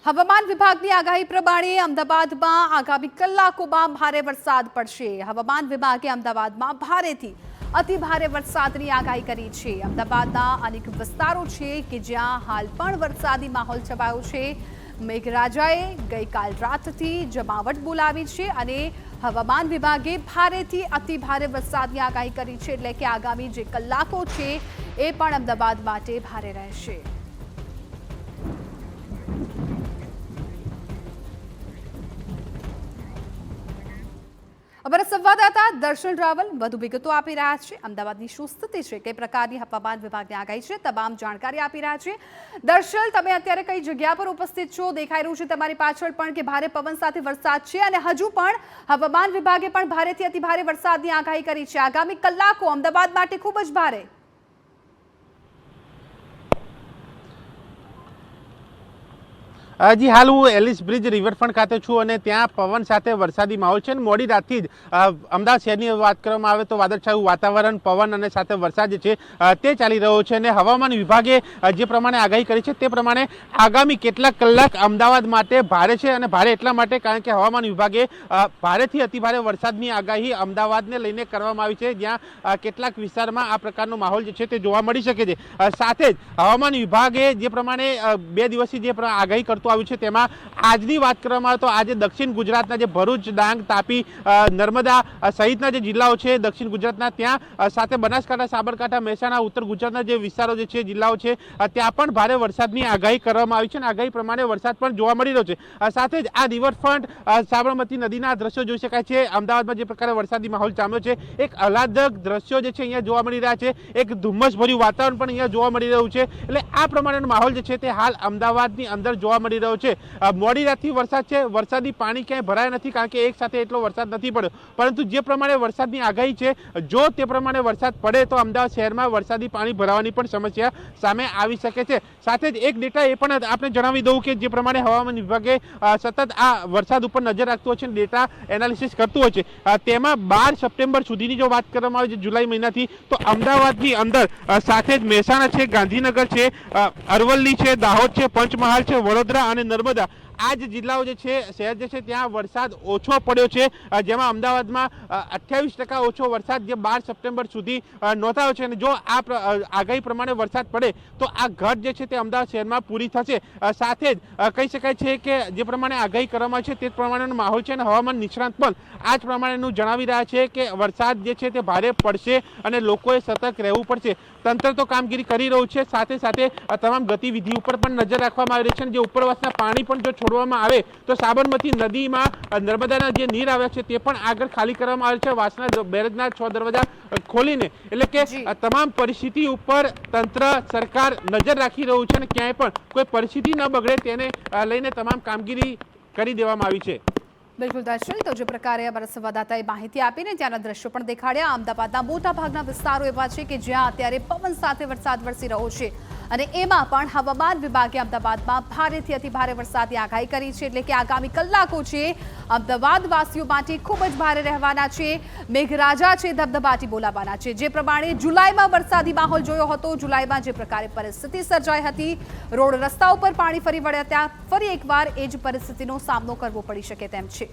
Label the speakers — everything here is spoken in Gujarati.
Speaker 1: હવામાન વિભાગની આગાહી પ્રમાણે અમદાવાદમાં આગામી કલાકોમાં ભારે વરસાદ પડશે। હવામાન વિભાગે અમદાવાદમાં ભારેથી અતિ ભારે વરસાદની આગાહી કરી છે। અમદાવાદના અનેક વિસ્તારો છે કે જ્યાં હાલ પણ વરસાદી માહોલ છવાયો છે। મેઘરાજાએ ગઈકાલ રાતથી જમાવટ બોલાવી છે અને હવામાન વિભાગે ભારેથી અતિ ભારે વરસાદની આગાહી કરી છે, એટલે કે આગામી જે કલાકો છે એ પણ અમદાવાદ માટે ભારે રહેશે। અમારા સંવાદદાતા દર્શન રાવલ વધુ વિગતો આપી રહ્યા છે। અમદાવાદની શું સ્થિતિ છે, કઈ પ્રકારની હવામાન વિભાગની આગાહી છે, તમામ જાણકારી આપી રહ્યા છે। દર્શન, તમે અત્યારે કઈ જગ્યા પર ઉપસ્થિત છો? દેખાઈ રહ્યું છે તમારી પાછળ પણ કે ભારે પવન સાથે વરસાદ છે અને હજુ પણ હવામાન વિભાગે પણ ભારેથી અતિ ભારે વરસાદની આગાહી કરી છે। આગામી કલાકો અમદાવાદ માટે ખૂબ જ ભારે।
Speaker 2: જી, હાલ હું એલિસ બ્રિજ રિવરફ્રન્ટ ખાતે છું અને ત્યાં પવન સાથે વરસાદી માહોલ છે। મોડી રાતથી જ અમદાવાદ શહેરની વાત કરવામાં આવે તો વાદળછાયું વાતાવરણ, પવન અને સાથે વરસાદ જે છે તે ચાલી રહ્યો છે અને હવામાન વિભાગે જે પ્રમાણે આગાહી કરી છે તે પ્રમાણે આગામી કેટલાક કલાક અમદાવાદ માટે ભારે છે અને ભારે એટલા માટે કારણ કે હવામાન વિભાગે ભારેથી અતિભારે વરસાદની આગાહી અમદાવાદને લઈને કરવામાં આવી છે, જ્યાં કેટલાક વિસ્તારમાં આ પ્રકારનો માહોલ જે છે તે જોવા મળી શકે છે। સાથે જ હવામાન વિભાગે જે પ્રમાણે 2 દિવસથી જે આગાહી કરતું આવ્યું છે તેમાં આજની વાત કરવામાં આવે તો આજે દક્ષિણ ગુજરાતના જે ભરૂચ, ડાંગ, તાપી, નર્મદા સહિતના જે જિલ્લાઓ છે દક્ષિણ ગુજરાતના, ત્યાં સાથે બનાસકાંઠા, સાબરકાંઠા, મહેસાણા, ઉત્તર ગુજરાતના જે વિસ્તારો જે છે, જિલ્લાઓ છે, ત્યાં પણ ભારે વરસાદની આગાહી કરવામાં આવી છે અને આગાહી પ્રમાણે વરસાદ પણ જોવા મળી રહ્યો છે। સાથે જ આ રિવરફ્રન્ટ સાબરમતી નદીના દ્રશ્યો જોઈ શકાય છે। અમદાવાદમાં જે પ્રકારે વરસાદી માહોલ જામ્યો છે, એક આહલાદક દ્રશ્યો જે છે અહીંયા જોવા મળી રહ્યા છે, એક ધુમ્મસભર્યું વાતાવરણ પણ અહીંયા જોવા મળી રહ્યું છે। એટલે આ પ્રમાણેનો માહોલ જે છે તે હાલ અમદાવાદની અંદર જોવા મળી રહ્યો છે। મોડી રાતથી વરસાદ છે, વરસાદી પાણી ક્યાંય ભરાયા નથી કારણ કે એક સાથે એટલો વરસાદ નથી પડ્યો, પરંતુ જે પ્રમાણે વરસાદની આગાહી છે, જો તે પ્રમાણે વરસાદ પડે તો અમદાવાદ શહેરમાં વરસાદી પાણી ભરાવાની પણ સમસ્યા સામે આવી શકે છે। સાથે જ એક ડેટા એ પણ આપણે જણાવી દઉં કે જે પ્રમાણે હવામાન વિભાગે સતત આ વરસાદ ઉપર નજર રાખતું હોય છે, ડેટા એનાલિસિસ કરતું હોય છે, તેમાં 12 સપ્ટેમ્બર સુધીની જો વાત કરવામાં આવે છે જુલાઈ મહિનાથી, તો અમદાવાદની અંદર સાથે જ મહેસાણા છે, ગાંધીનગર છે, અરવલ્લી છે, દાહોદ છે, પંચમહાલ છે, વડોદરા અને નર્મદા, આ જ જિલ્લાઓ જે છે, શહેર જે છે, ત્યાં વરસાદ ઓછો પડ્યો છે, જેમાં અમદાવાદમાં 28% ઓછો વરસાદ જે 12 સપ્ટેમ્બર સુધી નોંધાયો છે અને જો આ આગાહી પ્રમાણે વરસાદ પડે તો આ ઘટ જે છે તે અમદાવાદ શહેરમાં પૂરી થશે। સાથે જ કહી શકાય છે કે જે પ્રમાણે આગાહી કરવામાં આવે છે તે પ્રમાણેનો માહોલ છે અને હવામાન નિષ્ણાંત પણ આ જ પ્રમાણેનું જણાવી રહ્યા છે કે વરસાદ જે છે તે ભારે પડશે અને લોકોએ સતર્ક રહેવું પડશે। તંત્ર તો કામગીરી કરી રહ્યું છે, સાથે સાથે તમામ ગતિવિધિ ઉપર પણ નજર રાખવામાં આવી રહી છે અને જે ઉપરવાસના પાણી પણ જો છોડવામાં આવે તો સાબરમતી નદીમાં નર્મદાના જે નીર આવ્યા છે તે પણ આગળ ખાલી કરવામાં આવે છે, વાસણા બેરેજના 6 દરવાજા ખોલીને। એટલે કે તમામ પરિસ્થિતિ ઉપર તંત્ર, સરકાર નજર રાખી રહ્યું છે અને ક્યાંય પણ કોઈ પરિસ્થિતિ ન બગડે તેને લઈને તમામ કામગીરી કરી દેવામાં આવી છે।
Speaker 1: બિલકુલ દર્શન, તો જે પ્રકારે અમારા સંવાદદાતાએ માહિતી આપીને ત્યાંના દ્રશ્યો પણ દેખાડ્યા। અમદાવાદના મોટાભાગના વિસ્તારો એવા છે કે જ્યાં અત્યારે પવન સાથે વરસાદ વરસી રહ્યો છે અને એમાં પણ હવામાન વિભાગે અમદાવાદમાં ભારેથી અતિ ભારે વરસાદની આગાહી કરી છે, એટલે કે આગામી કલાકો છે અમદાવાદવાસીઓ માટે ખૂબ જ ભારે રહેવાના છે। મેઘરાજા છે ધબધબાટી બોલાવવાના છે। જે પ્રમાણે જુલાઈમાં વરસાદી માહોલ જોયો હતો, જુલાઈમાં જે પ્રકારે પરિસ્થિતિ સર્જાઈ હતી, રોડ રસ્તા ઉપર પાણી ફરી વળ્યા, ત્યાં ફરી એકવાર એ જ પરિસ્થિતિનો સામનો કરવો પડી શકે તેમ છે।